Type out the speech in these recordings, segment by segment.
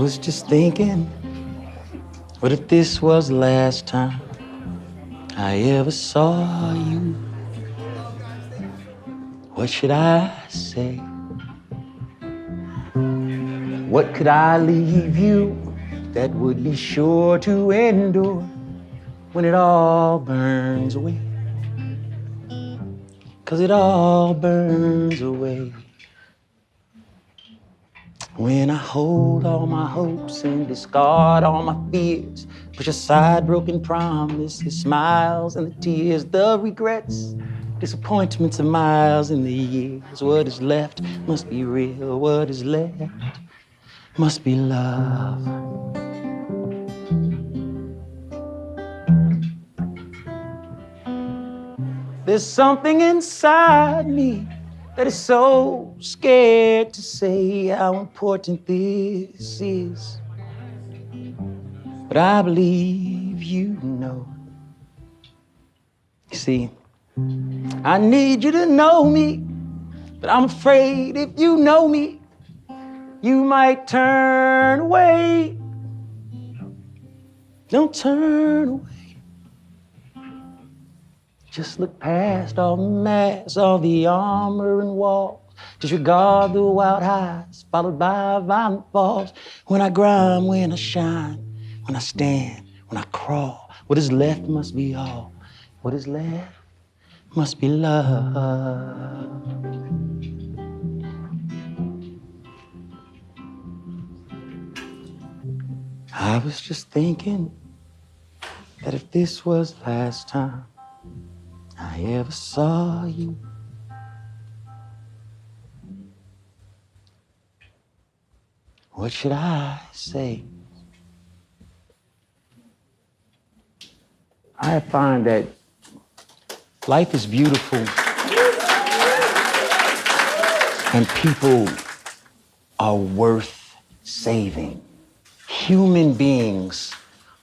was just thinking, what if this was the last time I ever saw you? What should I say? What could I leave you that would be sure to endure when it all burns away? 'Cause it all burns away. When I hold all my hopes and discard all my fears, push aside broken promises, smiles and the tears, the regrets, disappointments of miles in the years. What is left must be real. What is left must be love. There's something inside me that is so scared to say how important this is. But I believe you know. You see, I need you to know me, but I'm afraid if you know me, you might turn away. Don't turn away. Just look past all the masks, all the armor and walls. Disregard the wild highs, followed by violent falls. When I grind, when I shine, when I stand, when I crawl, what is left must be all. What is left must be love. I was just thinking that if this was the last time I ever saw you, what should I say? I find that life is beautiful and people are worth saving. Human beings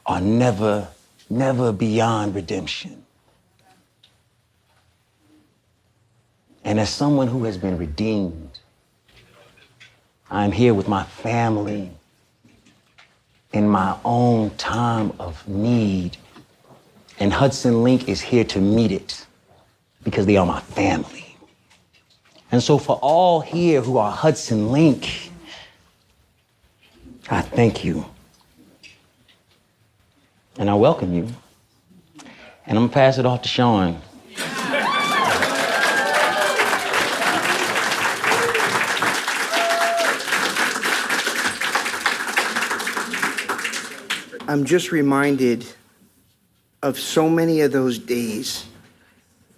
are never beyond redemption. And as someone who has been redeemed, I'm here with my family in my own time of need. And Hudson Link is here to meet it because they are my family. And so for all here who are Hudson Link, I thank you. And I welcome you. And I'm gonna pass it off to Sean. I'm just reminded of so many of those days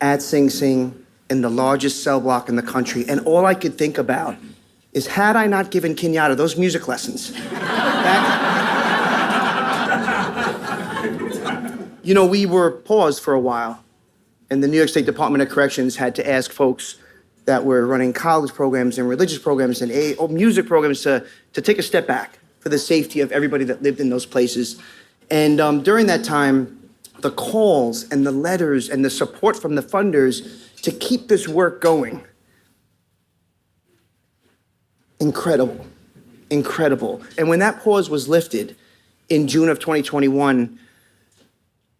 at Sing Sing in the largest cell block in the country. And all I could think about is, had I not given Kenyatta those music lessons, we were paused for a while. And the New York State Department of Corrections had to ask folks that were running college programs and religious programs and music programs to take a step back for the safety of everybody that lived in those places. And during that time, the calls and the letters and the support from the funders to keep this work going, incredible, incredible. And when that pause was lifted in June of 2021,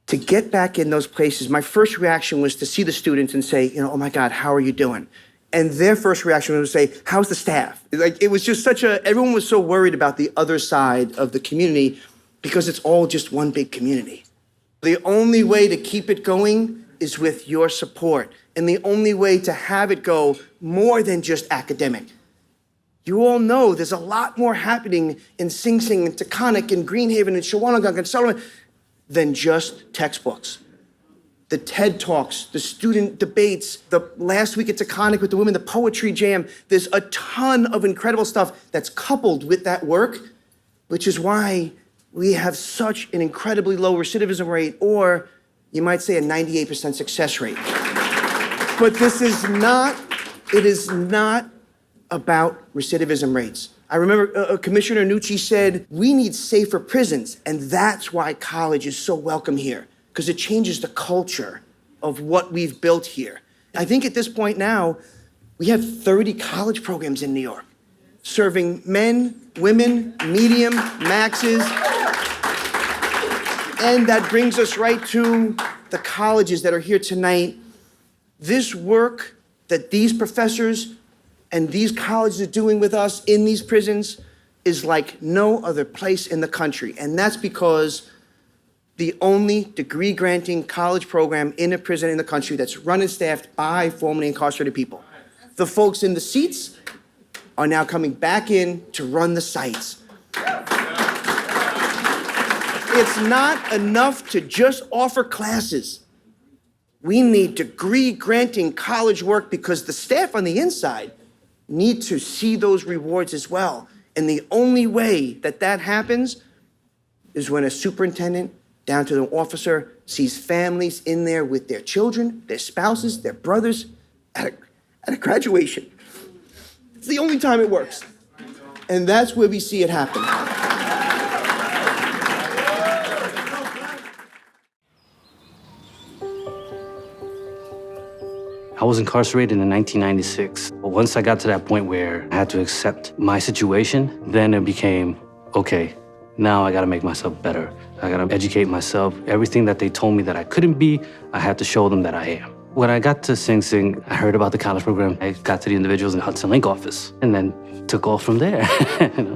to get back in those places, my first reaction was to see the students and say, oh my God, how are you doing? And their first reaction was to say, how's the staff? It was just everyone was so worried about the other side of the community because it's all just one big community. The only way to keep it going is with your support. And the only way to have it go more than just academic. You all know there's a lot more happening in Sing Sing and Taconic and Greenhaven and Shawanagang and Solomon than just textbooks. The TED Talks, the student debates, the last week at Taconic with the women, the poetry jam. There's a ton of incredible stuff that's coupled with that work, which is why we have such an incredibly low recidivism rate, or you might say a 98% success rate. But it is not about recidivism rates. I remember Commissioner Nucci said, we need safer prisons, and that's why college is so welcome here, because it changes the culture of what we've built here. I think at this point now, we have 30 college programs in New York. serving men, women, medium, maxes. And that brings us right to the colleges that are here tonight. This work that these professors and these colleges are doing with us in these prisons is like no other place in the country. And that's because the only degree-granting college program in a prison in the country that's run and staffed by formerly incarcerated people. The folks in the seats are now coming back in to run the sites. It's not enough to just offer classes. We need degree-granting college work because the staff on the inside need to see those rewards as well. And the only way that that happens is when a superintendent down to the officer sees families in there with their children, their spouses, their brothers at a graduation. It's the only time it works. And that's where we see it happen. I was incarcerated in 1996. But once I got to that point where I had to accept my situation, then it became, okay, now I gotta make myself better. I gotta educate myself. Everything that they told me that I couldn't be, I had to show them that I am. When I got to Sing Sing, I heard about the college program. I got to the individuals in the Hudson Link office and then took off from there.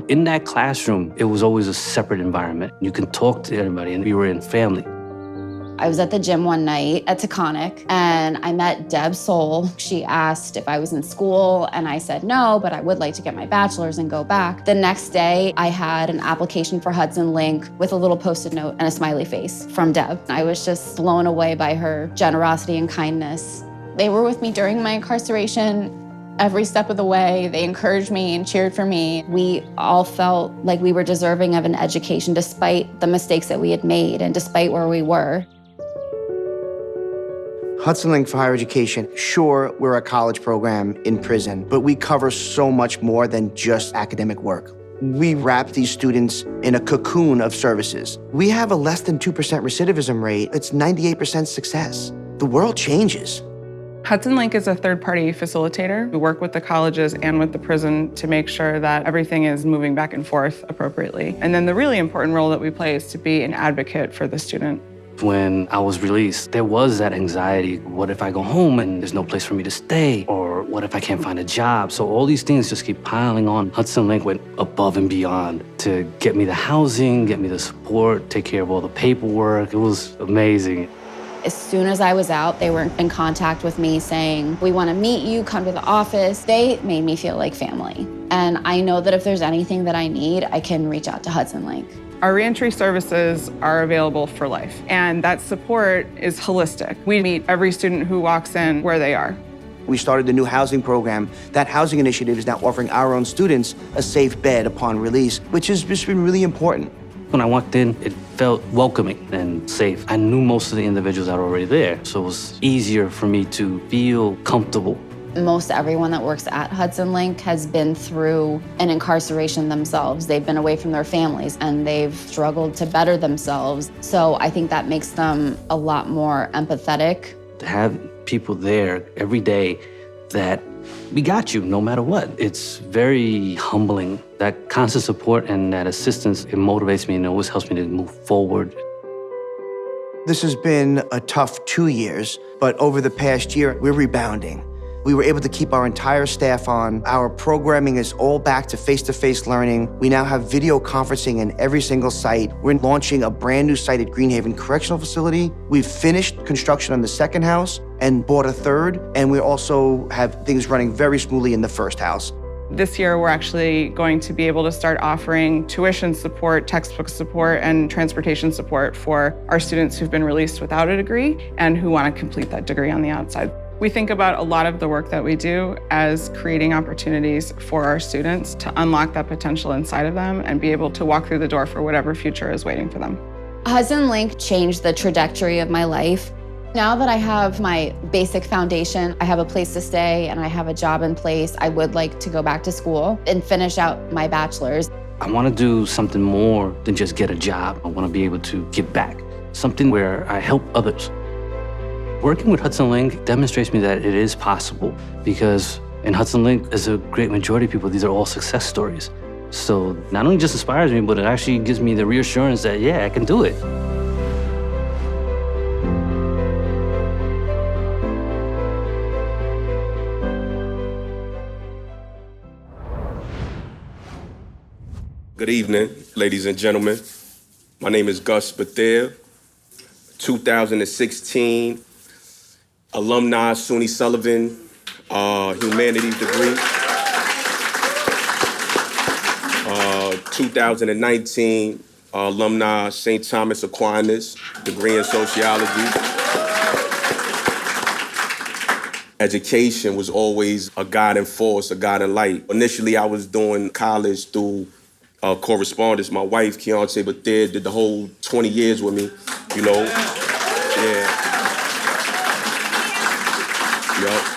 In that classroom, it was always a separate environment. You can talk to everybody and we were in family. I was at the gym one night at Taconic and I met Deb Soul. She asked if I was in school and I said no, but I would like to get my bachelor's and go back. The next day, I had an application for Hudson Link with a little Post-it note and a smiley face from Deb. I was just blown away by her generosity and kindness. They were with me during my incarceration. Every step of the way, they encouraged me and cheered for me. We all felt like we were deserving of an education despite the mistakes that we had made and despite where we were. Hudson Link for Higher Education, sure, we're a college program in prison, but we cover so much more than just academic work. We wrap these students in a cocoon of services. We have a less than 2% recidivism rate. It's 98% success. The world changes. Hudson Link is a third-party facilitator. We work with the colleges and with the prison to make sure that everything is moving back and forth appropriately. And then the really important role that we play is to be an advocate for the student. When I was released, there was that anxiety. What if I go home and there's no place for me to stay? Or what if I can't find a job? So all these things just keep piling on. Hudson Link went above and beyond to get me the housing, get me the support, take care of all the paperwork. It was amazing. As soon as I was out, they were in contact with me saying, we want to meet you, come to the office. They made me feel like family. And I know that if there's anything that I need, I can reach out to Hudson Link. Our reentry services are available for life, and that support is holistic. We meet every student who walks in where they are. We started the new housing program. That housing initiative is now offering our own students a safe bed upon release, which has just been really important. When I walked in, it felt welcoming and safe. I knew most of the individuals that were already there, so it was easier for me to feel comfortable. Most everyone that works at Hudson Link has been through an incarceration themselves. They've been away from their families and they've struggled to better themselves. So I think that makes them a lot more empathetic. To have people there every day that we got you no matter what. It's very humbling. That constant support and that assistance, it motivates me and it always helps me to move forward. This has been a tough 2 years, but over the past year, we're rebounding. We were able to keep our entire staff on. Our programming is all back to face-to-face learning. We now have video conferencing in every single site. We're launching a brand new site at Greenhaven Correctional Facility. We've finished construction on the second house and bought a third, and we also have things running very smoothly in the first house. This year, we're actually going to be able to start offering tuition support, textbook support, and transportation support for our students who've been released without a degree and who want to complete that degree on the outside. We think about a lot of the work that we do as creating opportunities for our students to unlock that potential inside of them and be able to walk through the door for whatever future is waiting for them. Hudson Link changed the trajectory of my life. Now that I have my basic foundation, I have a place to stay and I have a job in place, I would like to go back to school and finish out my bachelor's. I want to do something more than just get a job. I want to be able to give back, something where I help others. Working with Hudson Link demonstrates me that it is possible because In Hudson Link, there's a great majority of people, these are all success stories. So not only just inspires me, but it actually gives me the reassurance that, yeah, I can do it. Good evening, ladies and gentlemen. My name is Gus Bethel, 2016 Alumni SUNY Sullivan Humanities degree. 2019 Alumni St. Thomas Aquinas degree in sociology. Education was always a guiding force, a guiding light. Initially, I was doing college through correspondence. My wife, Keontae Bethel, did the whole 20 years with me, you know. Yeah. Yep.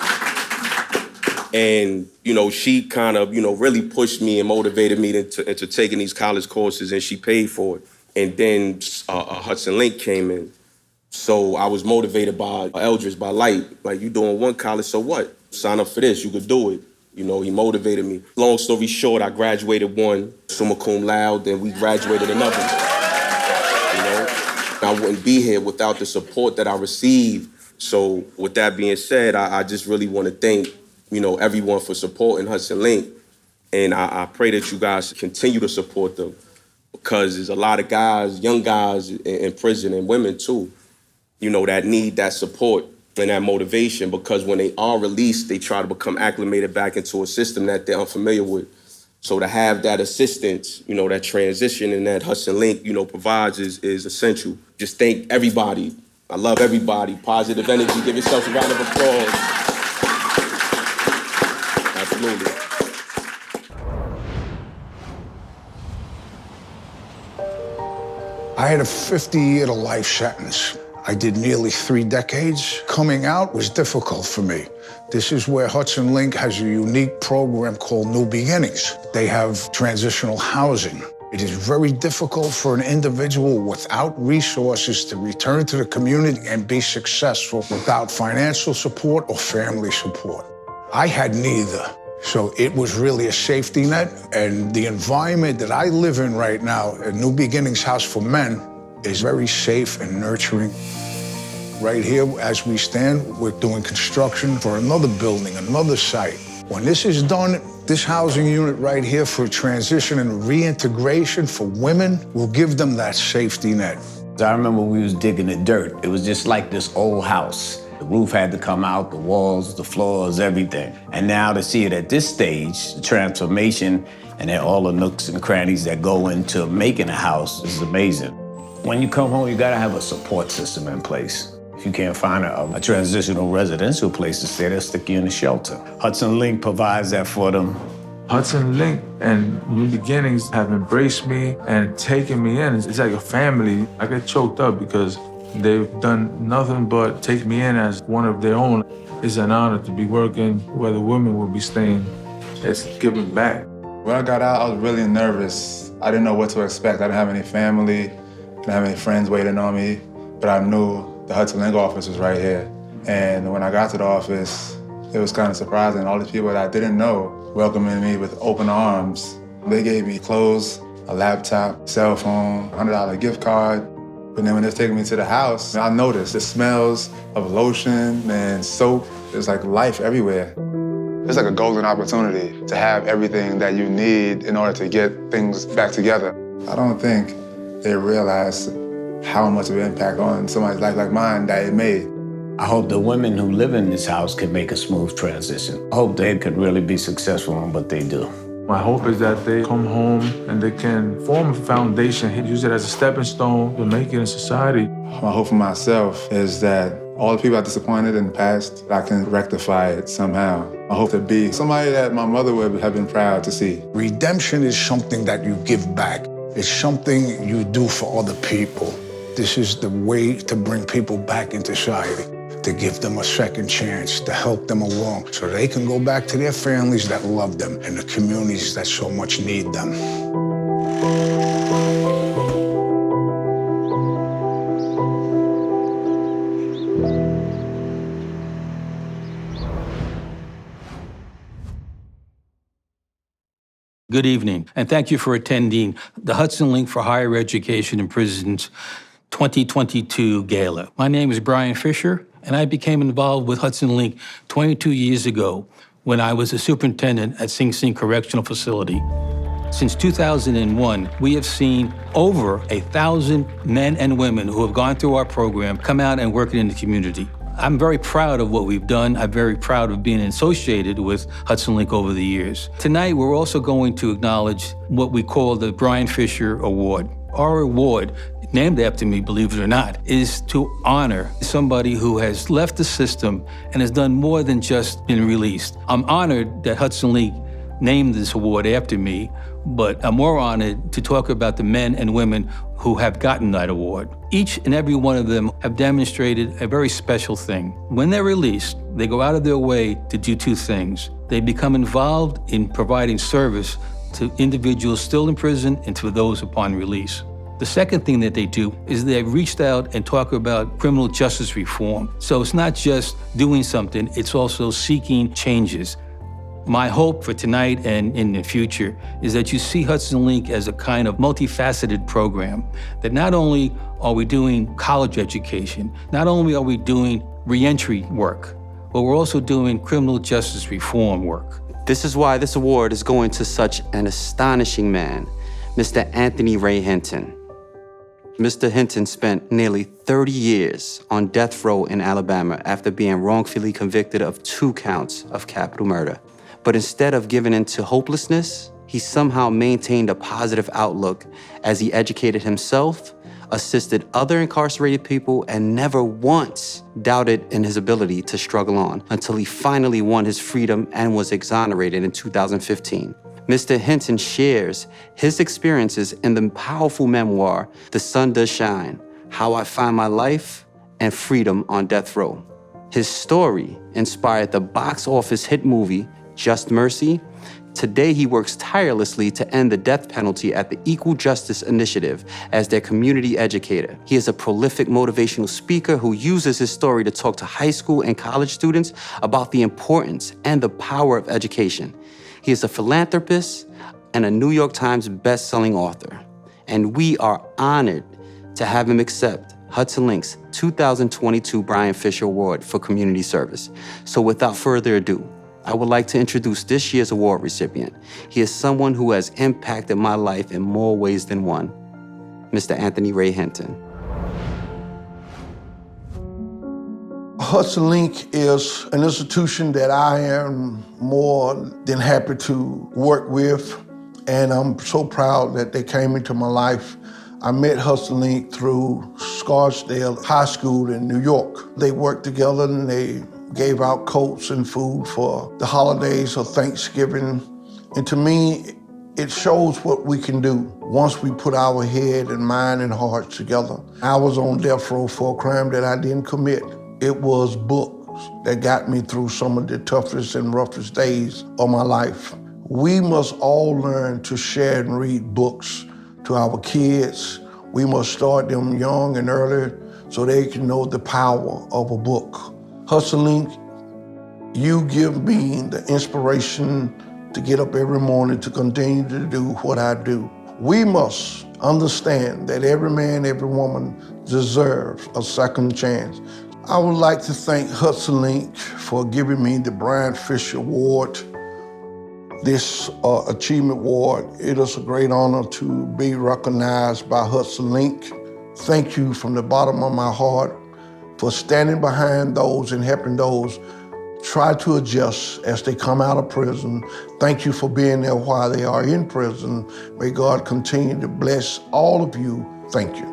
And, you know, she kind of, you know, really pushed me and motivated me into taking these college courses, and she paid for it. And then Hudson Link came in. So I was motivated by Eldridge, by Light. Like, you doing one college, so what? Sign up for this, you could do it. You know, he motivated me. Long story short, I graduated one, summa cum laude, then we graduated another. You know, I wouldn't be here without the support that I received. So with that being said, I just really want to thank, you know, everyone for supporting Hudson Link. And I pray that you guys continue to support them, because there's a lot of guys, young guys in prison, and women too, you know, that need that support and that motivation, because when they are released, they try to become acclimated back into a system that they're unfamiliar with. So to have that assistance, you know, that transition and that Hudson Link, you know, provides is essential. Just thank everybody. I love everybody. Positive energy. Give yourselves a round of applause. Absolutely. I had a 50-year-to-life sentence. I did nearly 3 decades. Coming out was difficult for me. This is where Hudson Link has a unique program called New Beginnings. They have transitional housing. It is very difficult for an individual without resources to return to the community and be successful without financial support or family support. I had neither. So it was really a safety net, and the environment that I live in right now, a New Beginnings House for Men, is very safe and nurturing. Right here, as we stand, we're doing construction for another building, another site. When this is done, this housing unit right here for transition and reintegration for women will give them that safety net. I remember we was digging the dirt. It was just like this old house. The roof had to come out, the walls, the floors, everything. And now to see it at this stage, the transformation and then all the nooks and crannies that go into making a house is amazing. When you come home, you gotta have a support system in place. If you can't find a transitional residential place to stay, they'll stick you in a shelter. Hudson Link provides that for them. Hudson Link and New Beginnings have embraced me and taken me in. It's like a family. I get choked up because they've done nothing but take me in as one of their own. It's an honor to be working where the women will be staying. It's giving back. When I got out, I was really nervous. I didn't know what to expect. I didn't have any family, didn't have any friends waiting on me, but I knew the Hudson Link office was right here. And when I got to the office, it was kind of surprising. All these people that I didn't know welcoming me with open arms. They gave me clothes, a laptop, cell phone, $100 gift card. But then when they was taking me to the house, I noticed the smells of lotion and soap. There's like life everywhere. It's like a golden opportunity to have everything that you need in order to get things back together. I don't think they realize how much of an impact on somebody's life like mine that it made. I hope the women who live in this house can make a smooth transition. I hope they could really be successful in what they do. My hope is that they come home and they can form a foundation, use it as a stepping stone to make it in society. My hope for myself is that all the people I disappointed in the past, I can rectify it somehow. I hope to be somebody that my mother would have been proud to see. Redemption is something that you give back. It's something you do for other people. This is the way to bring people back into society, to give them a second chance, to help them along so they can go back to their families that love them and the communities that so much need them. Good evening, and thank you for attending the Hudson Link for Higher Education in Prisons 2022 Gala. My name is Brian Fisher, and I became involved with Hudson Link 22 years ago when I was a superintendent at Sing Sing Correctional Facility. Since 2001, we have seen over 1,000 men and women who have gone through our program come out and work in the community. I'm very proud of what we've done. I'm very proud of being associated with Hudson Link over the years. Tonight, we're also going to acknowledge what we call the Brian Fisher Award. Our award, named after me, believe it or not, is to honor somebody who has left the system and has done more than just been released. I'm honored that Hudson Link named this award after me, but I'm more honored to talk about the men and women who have gotten that award. Each and every one of them have demonstrated a very special thing. When they're released, they go out of their way to do two things. They become involved in providing service to individuals still in prison and to those upon release. The second thing that they do is they've reached out and talk about criminal justice reform. So it's not just doing something, it's also seeking changes. My hope for tonight and in the future is that you see Hudson Link as a kind of multifaceted program, that not only are we doing college education, not only are we doing reentry work, but we're also doing criminal justice reform work. This is why this award is going to such an astonishing man, Mr. Anthony Ray Hinton. Mr. Hinton spent nearly 30 years on death row in Alabama after being wrongfully convicted of 2 counts of capital murder. But instead of giving in to hopelessness, he somehow maintained a positive outlook as he educated himself, assisted other incarcerated people, and never once doubted in his ability to struggle on until he finally won his freedom and was exonerated in 2015. Mr. Hinton shares his experiences in the powerful memoir, The Sun Does Shine, How I Find My Life and Freedom on Death Row. His story inspired the box office hit movie, Just Mercy. Today, he works tirelessly to end the death penalty at the Equal Justice Initiative as their community educator. He is a prolific motivational speaker who uses his story to talk to high school and college students about the importance and the power of education. He is a philanthropist and a New York Times best-selling author. And we are honored to have him accept Hudson Link's 2022 Brian Fisher Award for Community Service. So without further ado, I would like to introduce this year's award recipient. He is someone who has impacted my life in more ways than one, Mr. Anthony Ray Hinton. Hudson Link is an institution that I am more than happy to work with, and I'm so proud that they came into my life. I met Hudson Link through Scarsdale High School in New York. They worked together and they gave out coats and food for the holidays of Thanksgiving. And to me, it shows what we can do once we put our head and mind and hearts together. I was on death row for a crime that I didn't commit. It was books that got me through some of the toughest and roughest days of my life. We must all learn to share and read books to our kids. We must start them young and early so they can know the power of a book. Hudson Link, you give me the inspiration to get up every morning to continue to do what I do. We must understand that every man, every woman deserves a second chance. I would like to thank Hudson Link for giving me the Brian Fisher Award, this Achievement Award. It is a great honor to be recognized by Hudson Link. Thank you from the bottom of my heart for standing behind those and helping those try to adjust as they come out of prison. Thank you for being there while they are in prison. May God continue to bless all of you. Thank you.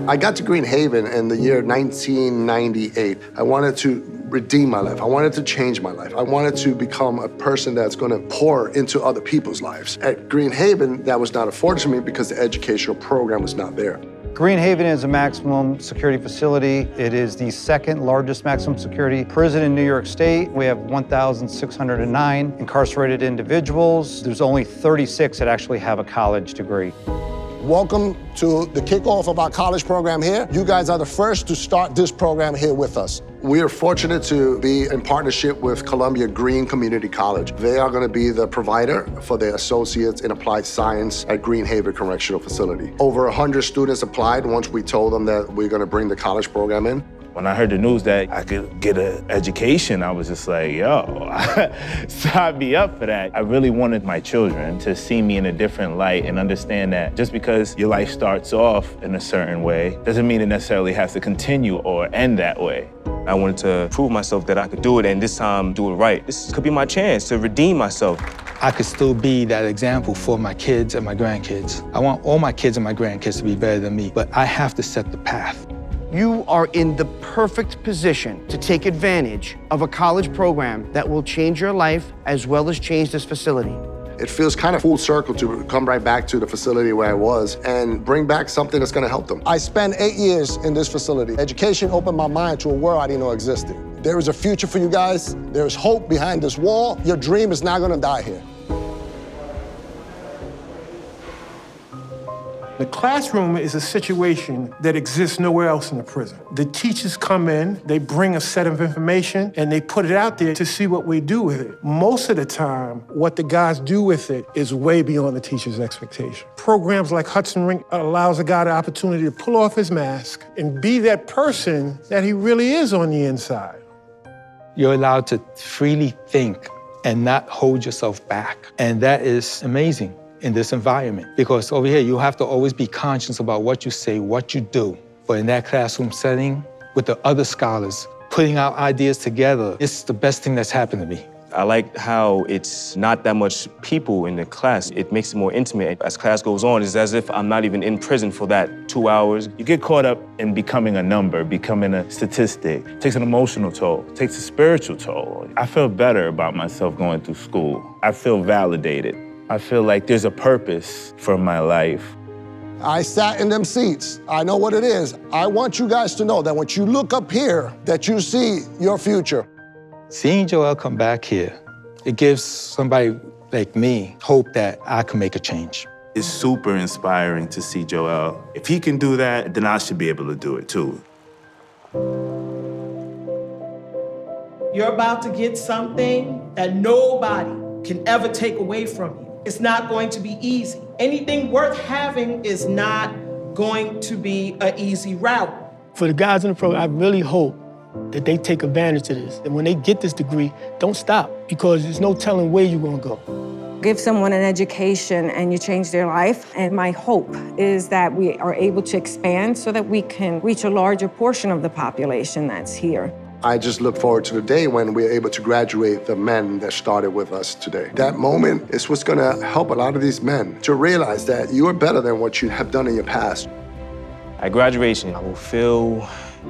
I got to Greenhaven in the year 1998. I wanted to redeem my life. I wanted to change my life. I wanted to become a person that's gonna pour into other people's lives. At Greenhaven, that was not afforded to me because the educational program was not there. Greenhaven is a maximum security facility. It is the second largest maximum security prison in New York State. We have 1,609 incarcerated individuals. There's only 36 that actually have a college degree. Welcome to the kickoff of our college program here. You guys are the first to start this program here with us. We are fortunate to be in partnership with Columbia Green Community College. They are going to be the provider for their associates in applied science at Greenhaven Correctional Facility. Over 100 students applied once we told them that we're going to bring the college program in. When I heard the news that I could get an education, I was just like, yo, sign me up for that. I really wanted my children to see me in a different light and understand that just because your life starts off in a certain way doesn't mean it necessarily has to continue or end that way. I wanted to prove myself that I could do it, and this time do it right. This could be my chance to redeem myself. I could still be that example for my kids and my grandkids. I want all my kids and my grandkids to be better than me, but I have to set the path. You are in the perfect position to take advantage of a college program that will change your life as well as change this facility. It feels kind of full circle to come right back to the facility where I was and bring back something that's going to help them. I spent 8 years in this facility. Education opened my mind to a world I didn't know existed. There is a future for you guys. There is hope behind this wall. Your dream is not going to die here. The classroom is a situation that exists nowhere else in the prison. The teachers come in, they bring a set of information, and they put it out there to see what we do with it. Most of the time, what the guys do with it is way beyond the teacher's expectation. Programs like Hudson Link allows a guy the opportunity to pull off his mask and be that person that he really is on the inside. You're allowed to freely think and not hold yourself back. And that is amazing in this environment, because over here you have to always be conscious about what you say, what you do. But in that classroom setting, with the other scholars, putting our ideas together, it's the best thing that's happened to me. I like how it's not that much people in the class. It makes it more intimate. As class goes on, it's as if I'm not even in prison for that 2 hours. You get caught up in becoming a number, becoming a statistic. It takes an emotional toll, it takes a spiritual toll. I feel better about myself going through school. I feel validated. I feel like there's a purpose for my life. I sat in them seats. I know what it is. I want you guys to know that when you look up here, that you see your future. Seeing Joel come back here, it gives somebody like me hope that I can make a change. It's super inspiring to see Joel. If he can do that, then I should be able to do it too. You're about to get something that nobody can ever take away from you. It's not going to be easy. Anything worth having is not going to be an easy route. For the guys in the program, I really hope that they take advantage of this. And when they get this degree, don't stop, because there's no telling where you're gonna go. Give someone an education and you change their life. And my hope is that we are able to expand so that we can reach a larger portion of the population that's here. I just look forward to the day when we're able to graduate the men that started with us today. That moment is what's gonna help a lot of these men to realize that you are better than what you have done in your past. At graduation, I will feel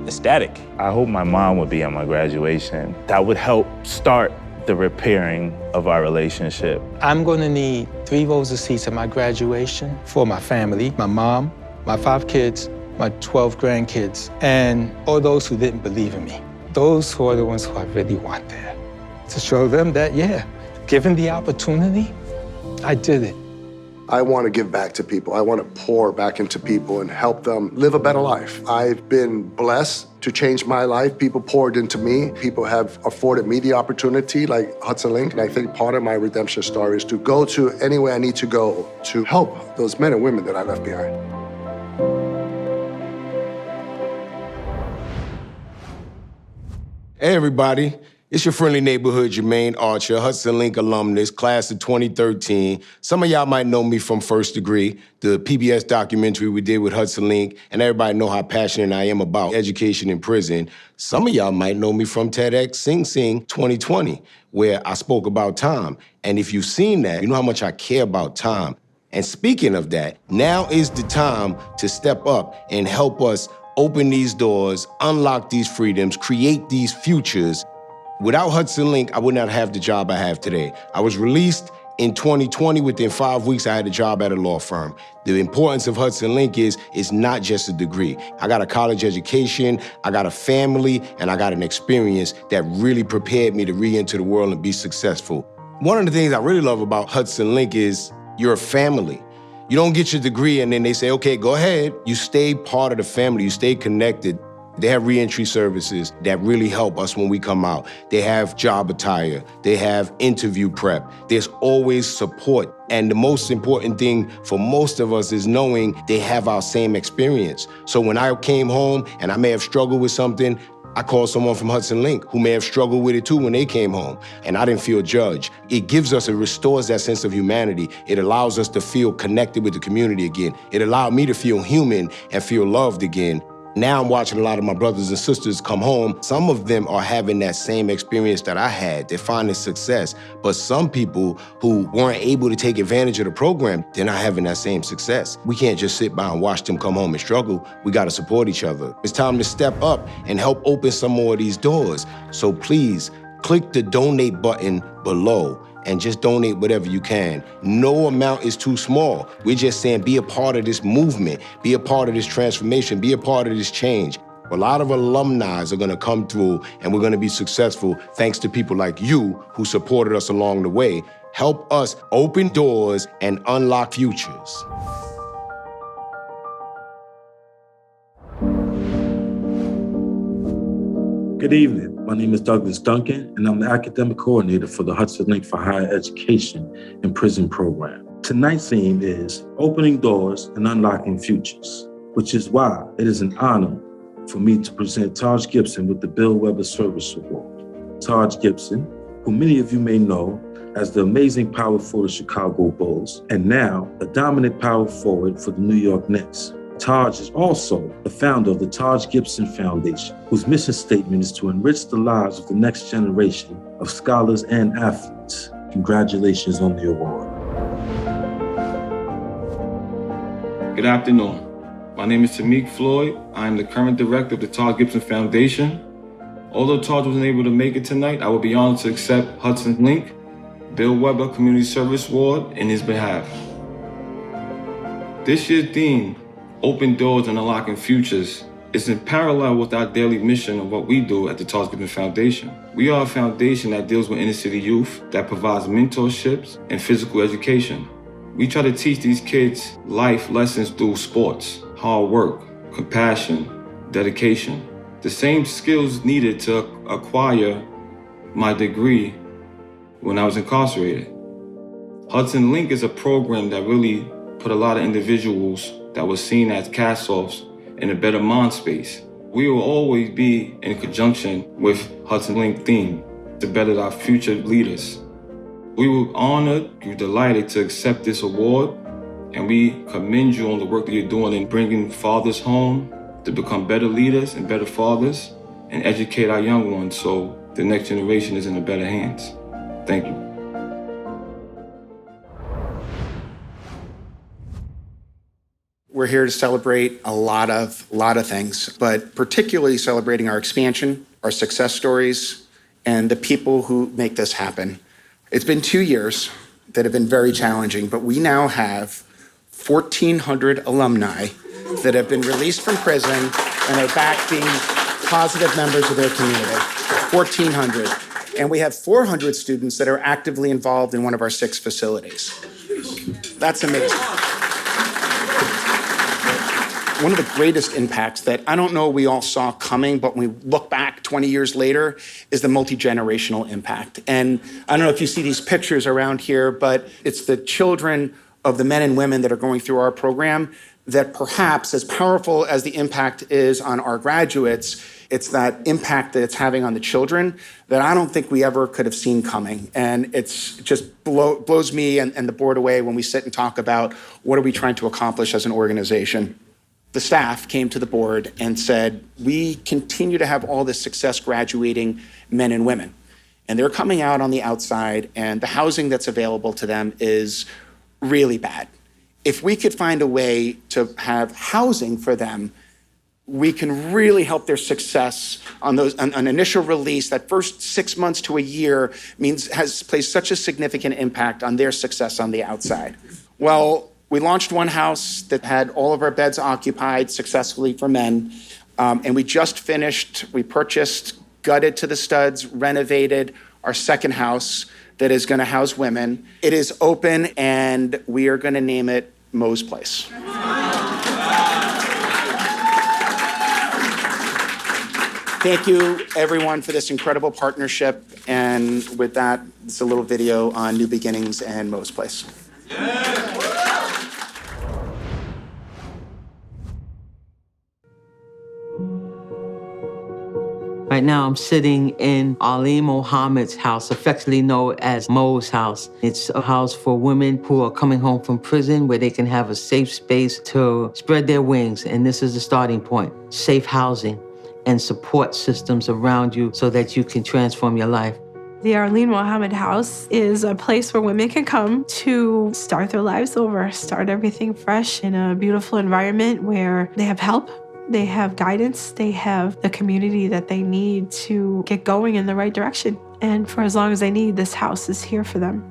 ecstatic. I hope my mom would be at my graduation. That would help start the repairing of our relationship. I'm gonna need 3 rows of seats at my graduation for my family, my mom, my 5 kids, my 12 grandkids, and all those who didn't believe in me. Those who are the ones who I really want there. To show them that, yeah, given the opportunity, I did it. I want to give back to people. I want to pour back into people and help them live a better life. I've been blessed to change my life. People poured into me. People have afforded me the opportunity, like Hudson Link. And I think part of my redemption story is to go to anywhere I need to go to help those men and women that I left behind. Hey everybody, it's your friendly neighborhood Jermaine Archer, Hudson Link alumnus, class of 2013. Some of y'all might know me from First Degree, the PBS documentary we did with Hudson Link, and everybody know how passionate I am about education in prison. Some of y'all might know me from TEDx Sing Sing 2020, where I spoke about time. And if you've seen that, you know how much I care about time. And speaking of that, now is the time to step up and help us open these doors, unlock these freedoms, create these futures. Without Hudson Link, I would not have the job I have today. I was released In 2020, within 5 weeks, I had a job at a law firm. The importance of Hudson Link is it's not just a degree. I got a college education, I got a family, and I got an experience that really prepared me to re-enter the world and be successful. One of the things I really love about Hudson Link is you're a family. You don't get your degree and then they say, okay, go ahead. You stay part of the family, you stay connected. They have reentry services that really help us when we come out. They have job attire, they have interview prep. There's always support. And the most important thing for most of us is knowing they have our same experience. So when I came home and I may have struggled with something, I called someone from Hudson Link who may have struggled with it too when they came home, and I didn't feel judged. It restores that sense of humanity. It allows us to feel connected with the community again. It allowed me to feel human and feel loved again. Now I'm watching a lot of my brothers and sisters come home. Some of them are having that same experience that I had. They're finding success. But some people who weren't able to take advantage of the program, they're not having that same success. We can't just sit by and watch them come home and struggle. We gotta support each other. It's time to step up and help open some more of these doors. So please, click the donate button below and just donate whatever you can. No amount is too small. We're just saying be a part of this movement, be a part of this transformation, be a part of this change. A lot of alumni are gonna come through and we're gonna be successful thanks to people like you who supported us along the way. Help us open doors and unlock futures. Good evening. My name is Douglas Duncan, and I'm the academic coordinator for the Hudson Link for Higher Education and Prison program. Tonight's theme is Opening Doors and Unlocking Futures, which is why it is an honor for me to present Taj Gibson with the Bill Weber Service Award. Taj Gibson, who many of you may know as the amazing power forward of Chicago Bulls, and now a dominant power forward for the New York Knicks. Taj is also the founder of the Taj Gibson Foundation, whose mission statement is to enrich the lives of the next generation of scholars and athletes. Congratulations on the award. Good afternoon. My name is Tamik Floyd. I am the current director of the Taj Gibson Foundation. Although Taj wasn't able to make it tonight, I will be honored to accept Hudson Link, Bill Weber Community Service Award in his behalf. This year's theme, Open Doors and Unlocking Futures, is in parallel with our daily mission of what we do at the Taj Gibson Foundation. We are a foundation that deals with inner city youth, that provides mentorships and physical education. We try to teach these kids life lessons through sports, hard work, compassion, dedication. The same skills needed to acquire my degree when I was incarcerated. Hudson Link is a program that really put a lot of individuals that were seen as cast-offs in a better mind space. We will always be in conjunction with Hudson Link theme to better our future leaders. We were honored, we're delighted to accept this award, and we commend you on the work that you're doing in bringing fathers home to become better leaders and better fathers and educate our young ones so the next generation is in the better hands. Thank you. We're here to celebrate a lot of things, but particularly celebrating our expansion, our success stories, and the people who make this happen. It's been 2 years that have been very challenging, but we now have 1,400 alumni that have been released from prison and are back being positive members of their community. 1,400. And we have 400 students that are actively involved in one of our 6 facilities. That's amazing. One of the greatest impacts that I don't know we all saw coming, but when we look back 20 years later, is the multi-generational impact. And I don't know if you see these pictures around here, but it's the children of the men and women that are going through our program that perhaps, as powerful as the impact is on our graduates, it's that impact that it's having on the children that I don't think we ever could have seen coming. And it's just blows me and the board away when we sit and talk about what are we trying to accomplish as an organization. The staff came to the board and said, we continue to have all this success graduating men and women. And they're coming out on the outside and the housing that's available to them is really bad. If we could find a way to have housing for them we can really help their success on those, an initial release. That first 6 months to a year plays such a significant impact on their success on the outside. Well, we launched one house that had all of our beds occupied successfully for men. And we just finished, we purchased, gutted to the studs, renovated our second house that is gonna house women. It is open and we are gonna name it Mo's Place. Thank you, everyone, for this incredible partnership. And with that, it's a little video on New Beginnings and Mo's Place. Right now, I'm sitting in Ali Mohammed's house, affectionately known as Mo's house. It's a house for women who are coming home from prison where they can have a safe space to spread their wings. And this is the starting point. Safe housing and support systems around you so that you can transform your life. The Arlene Mohammed House is a place where women can come to start their lives over, start everything fresh in a beautiful environment where they have help, they have guidance, they have the community that they need to get going in the right direction. And for as long as they need, this house is here for them.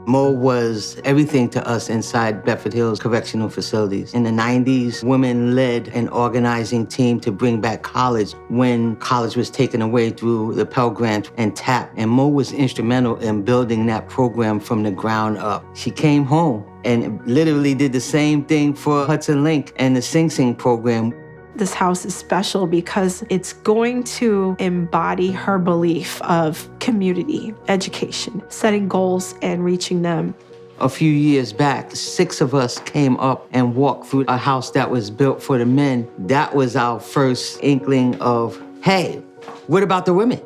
Mo was everything to us inside Bedford Hills Correctional Facilities. In the 90s, women led an organizing team to bring back college when college was taken away through the Pell Grant and TAP. And Mo was instrumental in building that program from the ground up. She came home and literally did the same thing for Hudson Link and the Sing Sing program. This house is special because it's going to embody her belief of community, education, setting goals and reaching them. A few years back, 6 of us came up and walked through a house that was built for the men. That was our first inkling of, hey, what about the women?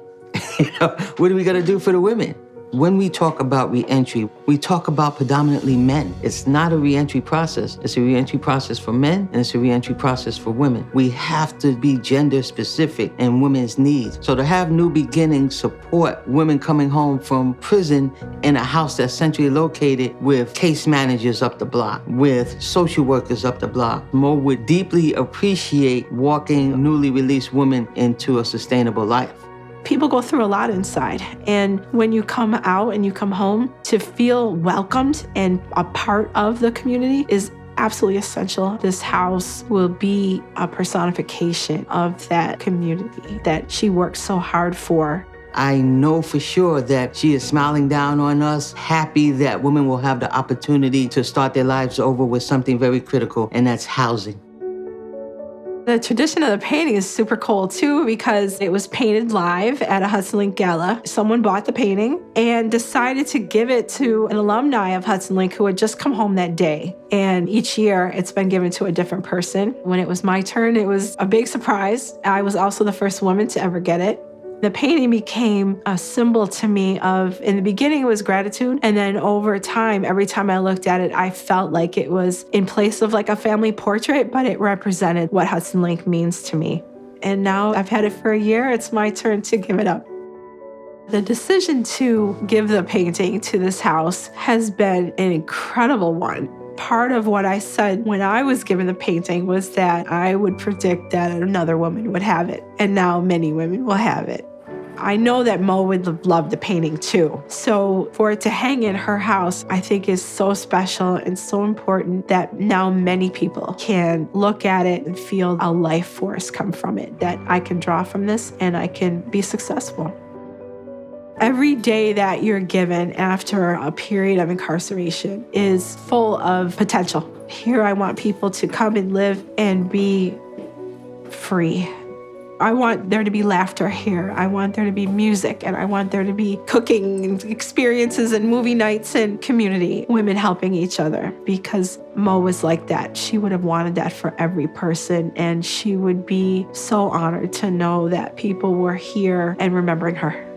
What are we gonna do for the women? When we talk about reentry, we talk about predominantly men. It's not a reentry process. It's a reentry process for men, and it's a reentry process for women. We have to be gender specific in women's needs. So to have New Beginnings support women coming home from prison in a house that's centrally located with case managers up the block, with social workers up the block, Mo would deeply appreciate walking newly released women into a sustainable life. People go through a lot inside, and when you come out and you come home, to feel welcomed and a part of the community is absolutely essential. This house will be a personification of that community that she worked so hard for. I know for sure that she is smiling down on us, happy that women will have the opportunity to start their lives over with something very critical, and that's housing. The tradition of the painting is super cool too because it was painted live at a Hudson Link Gala. Someone bought the painting and decided to give it to an alumni of Hudson Link who had just come home that day. And each year it's been given to a different person. When it was my turn, it was a big surprise. I was also the first woman to ever get it. The painting became a symbol to me of, in the beginning it was gratitude, and then over time, every time I looked at it, I felt like it was in place of like a family portrait, but it represented what Hudson Link means to me. And now I've had it for a year, it's my turn to give it up. The decision to give the painting to this house has been an incredible one. Part of what I said when I was given the painting was that I would predict that another woman would have it, and now many women will have it. I know that Mo would have loved the painting too. So for it to hang in her house, I think is so special and so important that now many people can look at it and feel a life force come from it, that I can draw from this and I can be successful. Every day that you're given after a period of incarceration is full of potential. Here I want people to come and live and be free. I want there to be laughter here. I want there to be music, and I want there to be cooking and experiences and movie nights and community, women helping each other, because Mo was like that. She would have wanted that for every person, and she would be so honored to know that people were here and remembering her.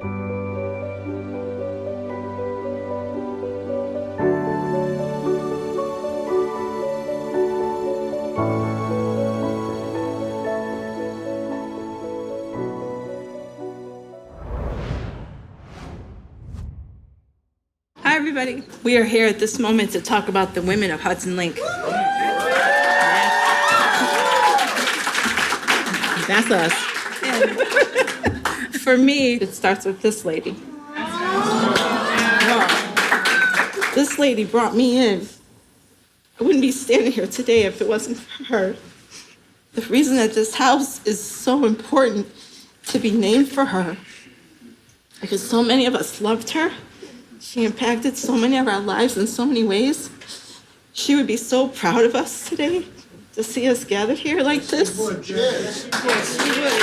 Hi, everybody. We are here at this moment to talk about the women of Hudson Link. That's us. For me, it starts with this lady. This lady brought me in. I wouldn't be standing here today if it wasn't for her. The reason that this house is so important to be named for her, because so many of us loved her. She impacted so many of our lives in so many ways. She would be so proud of us today to see us gathered here like this. Yes, she would.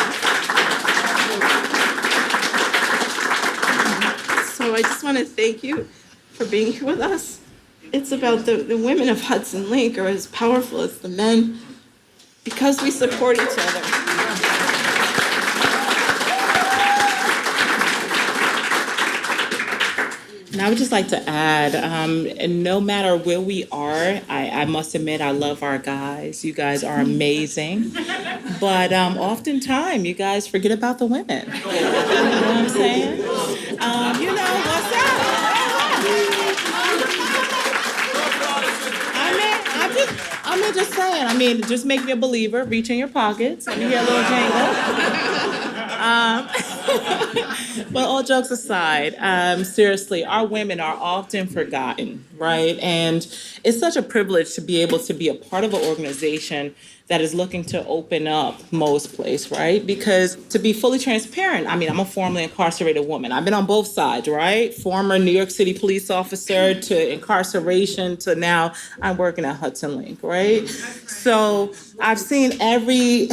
So I just want to thank you for being here with us. It's about the women of Hudson Link are as powerful as the men because we support each other. And I would just like to add, and no matter where we are, I must admit I love our guys. You guys are amazing. But oftentimes, you guys forget about the women. You know what I'm saying? You know, what's up? I'm just saying, just make me a believer, reach in your pockets, let me hear a little jingle. But all jokes aside, seriously, our women are often forgotten, right? And it's such a privilege to be able to be a part of an organization that is looking to open up Mo's Place, right? Because to be fully transparent, I'm a formerly incarcerated woman. I've been on both sides, right? Former New York City police officer to incarceration to now I'm working at Hudson Link, right? So I've seen every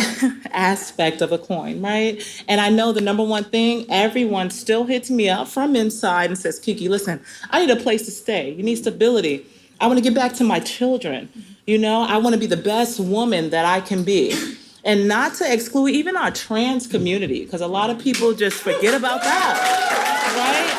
aspect of a coin, right? And I know the number one thing, everyone still hits me up from inside and says, Kiki, listen, I need a place to stay. You need stability. I want to get back to my children. You know, I want to be the best woman that I can be. And not to exclude even our trans community, because a lot of people just forget about that, right?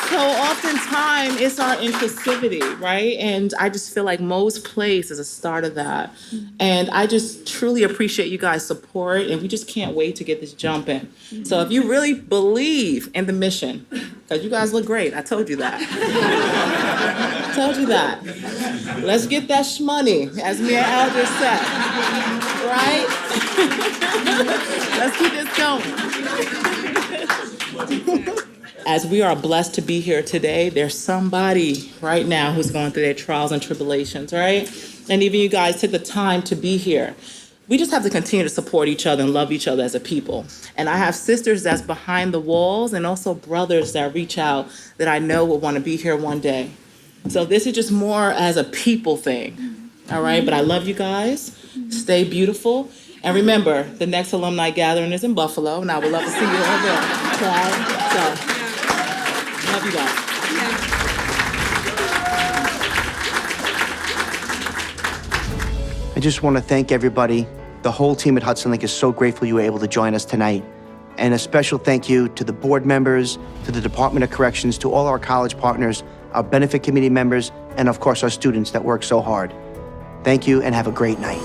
So oftentimes it's our inclusivity, right? And I just feel like Mo's Place is a start of that. And I just truly appreciate you guys' support, and we just can't wait to get this jumping. So if you really believe in the mission, because you guys look great, I told you that. Let's get that shmoney, as me and Elder said, right? Let's keep this going. As we are blessed to be here today, there's somebody right now who's going through their trials and tribulations, right? And even you guys took the time to be here. We just have to continue to support each other and love each other as a people. And I have sisters that's behind the walls and also brothers that reach out that I know will want to be here one day. So this is just more as a people thing, all right? But I love you guys. Stay beautiful. And remember, the next alumni gathering is in Buffalo, and I would love to see you all there. Okay? So, love you guys. I just want to thank everybody. The whole team at Hudson Link is so grateful you were able to join us tonight. And a special thank you to the board members, to the Department of Corrections, to all our college partners, our benefit committee members, and of course our students that work so hard. Thank you and have a great night.